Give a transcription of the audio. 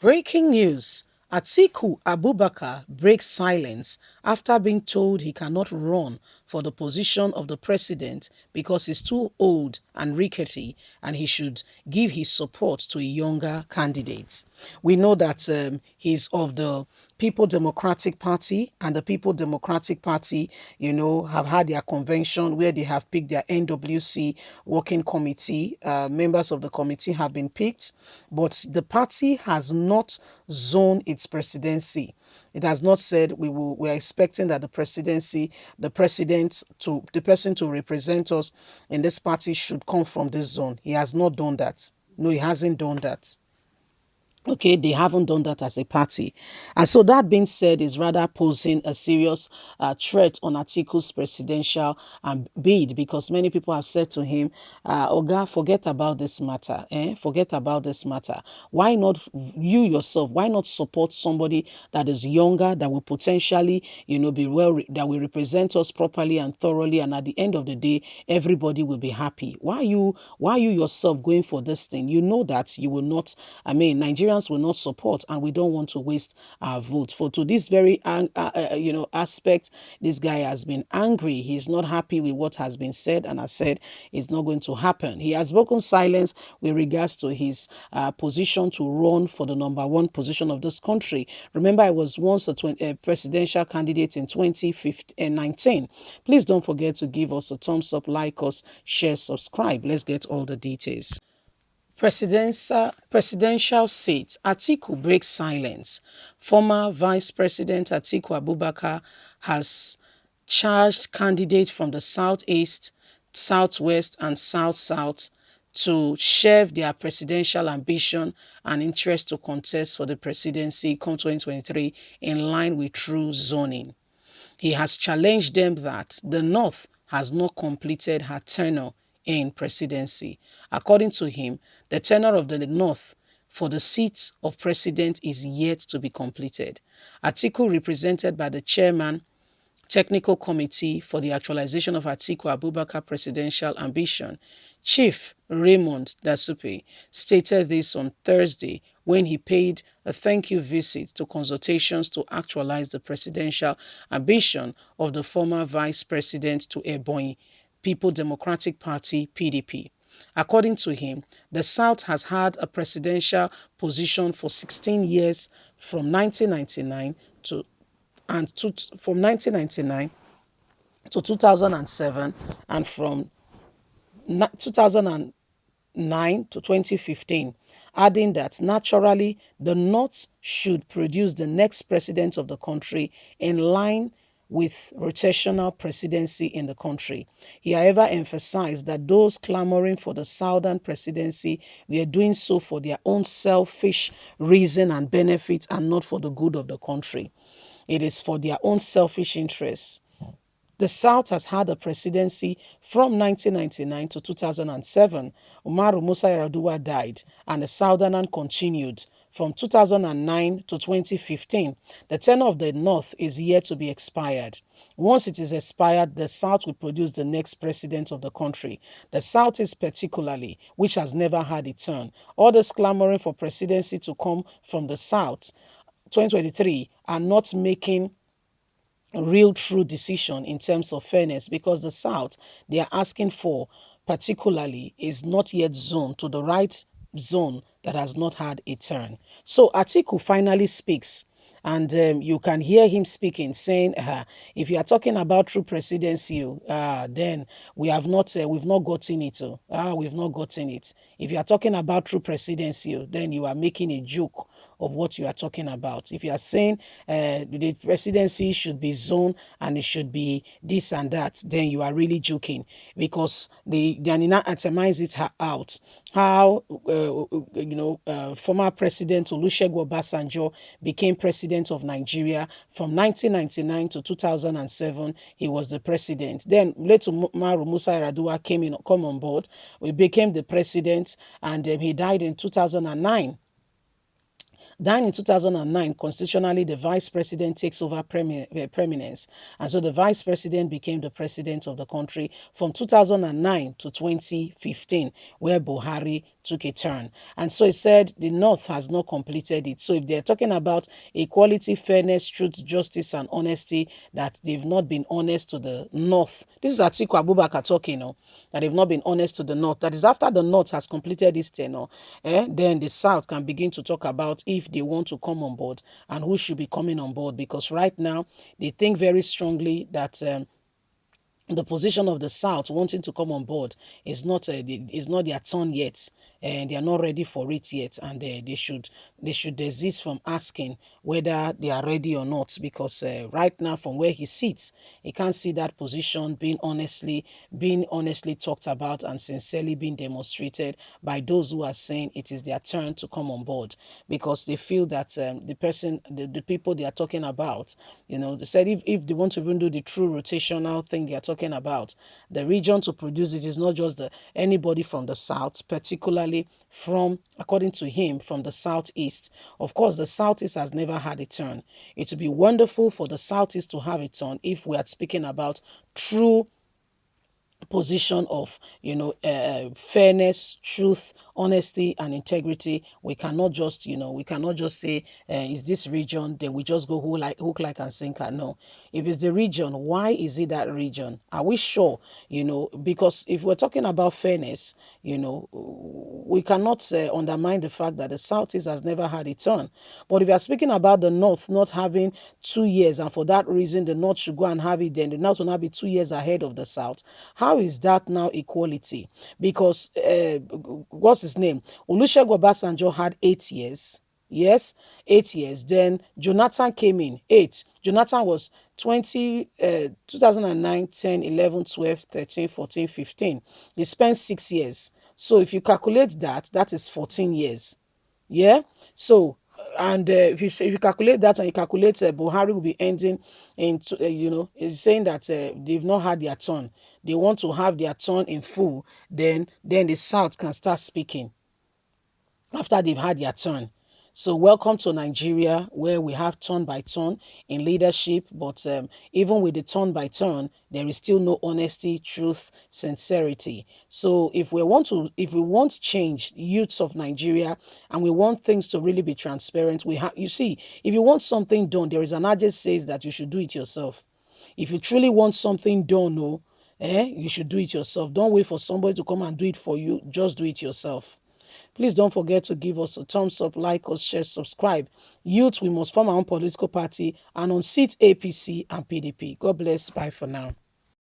Breaking news. Atiku Abubakar breaks silence after being told he cannot run for the position of the president because he's too old and rickety and he should give his support to a younger candidate. We know that he's of the People Democratic Party, and the People Democratic Party, have had their convention where they have picked their NWC working committee. Members of the committee have been picked, but the party has not zoned its presidency. It has not said we are expecting that the person to represent us in this party should come from this zone. He has not done that. No, he hasn't done that. Okay, they haven't done that as a party. And so that being said is rather posing a serious threat on Atiku's presidential bid, because many people have said to him, Oga, forget about this matter. Forget about this matter. Why not you yourself? Why not support somebody that is younger, that will potentially, that will represent us properly and thoroughly, and at the end of the day, everybody will be happy. Why are you yourself going for this thing? You know that you will not, Nigerians will not support, and we don't want to waste our vote. For to this very aspect, this guy has been angry. He's not happy with what has been said, and I said it's not going to happen. He has broken silence with regards to his position to run for the number one position of this country. Remember, I was once a presidential candidate in 2019. Please don't forget to give us a thumbs up, like us, share, subscribe. Let's get all the details. Presidential seat. Atiku breaks silence. Former Vice President Atiku Abubakar has charged candidates from the Southeast, Southwest, and South-South to shelve their presidential ambition and interest to contest for the presidency come 2023 in line with true zoning. He has challenged them that the North has not completed her tenure in presidency. According to him, the tenure of the North for the seat of president is yet to be completed. Atiku, represented by the chairman Technical Committee for the Actualization of Atiku Abubakar Presidential Ambition, Chief Raymond Dasupe, stated this on Thursday when he paid a thank you visit to consultations to actualize the presidential ambition of the former Vice President to Ebonyi People Democratic Party (PDP). According to him, the South has had a presidential position for 16 years from 1999 to and to, from 1999 to 2007, and from 2009 to 2015, adding that naturally the North should produce the next president of the country in line with rotational presidency in the country. He, however, emphasized that those clamoring for the Southern presidency were doing so for their own selfish reason and benefit, and not for the good of the country. It is for their own selfish interests. The South has had a presidency from 1999 to 2007. Umaru Musa Yar'Adua died, and the Southern continued from 2009 to 2015. The tenure of the North is yet to be expired. Once it is expired, the South will produce the next president of the country. The South is particularly, which has never had a turn. All this clamoring for presidency to come from the South 2023 are not making a real true decision in terms of fairness, because the South they are asking for particularly is not yet zoned to the right zone that has not had a turn. So Atiku finally speaks, and you can hear him speaking, saying, "If you are talking about true presidency, then we've not gotten it. We've not gotten it. If you are talking about true presidency, then you are making a joke of what you are talking about. If you are saying the presidency should be zoned and it should be this and that, then you are really joking, because they are not itemize it out how former President Olusegun Obasanjo became president of Nigeria from 1999 to 2007. He was the president. Then later Umaru Musa Yar'Adua come on board. We became the president, and he died in 2009. Then in 2009, constitutionally, the vice president takes over preeminence. And so the vice president became the president of the country from 2009 to 2015, where Buhari took a turn. And so he said the North has not completed it. So if they're talking about equality, fairness, truth, justice, and honesty, that they've not been honest to the North. This is Atiku Abubakar talking, that they've not been honest to the North. That is after the North has completed this tenure, then the South can begin to talk about if they want to come on board and who should be coming on board. Because right now, they think very strongly that the position of the South wanting to come on board is not their turn yet, and they are not ready for it yet, and they should desist from asking whether they are ready or not, because right now from where he sits, he can't see that position being honestly talked about and sincerely being demonstrated by those who are saying it is their turn to come on board, because they feel that the people they are talking about, they said if they want to even do the true rotational thing they are talking about, the region to produce it is not just anybody from the South, particularly from, according to him, from the Southeast. Of course, the Southeast has never had a turn. It would be wonderful for the Southeast to have a turn if we are speaking about true position of fairness, truth, honesty, and integrity. We cannot just say is this region, then we just go hook, like, and sinker. No, if it's the region, why is it that region? Are we sure? Because if we're talking about fairness, we cannot undermine the fact that the Southeast has never had a turn. But if we are speaking about the North not having 2 years, and for that reason the North should go and have it, then the North will now be 2 years ahead of the South. How is that now equality? Because what's his name? Olusegun Obasanjo had 8 years. Yes, 8 years. Then Jonathan came in, 8. Jonathan was 2009, 10, 11, 12, 13, 14, 15. He spent 6 years. So if you calculate that, that is 14 years. Yeah. So, and if you calculate that and you calculate Buhari will be ending in, it's saying that they've not had their turn. They want to have their turn in full. Then the South can start speaking after they've had their turn. So welcome to Nigeria, where we have turn by turn in leadership. But even with the turn by turn, there is still no honesty, truth, sincerity. So if we want change, youths of Nigeria, and we want things to really be transparent, you see, if you want something done, there is an adage says that you should do it yourself. If you truly want something done, you should do it yourself. Don't wait for somebody to come and do it for you. Just do it yourself. Please don't forget to give us a thumbs up, like us, share, subscribe. Youth, we must form our own political party and unseat APC and PDP. God bless. Bye for now.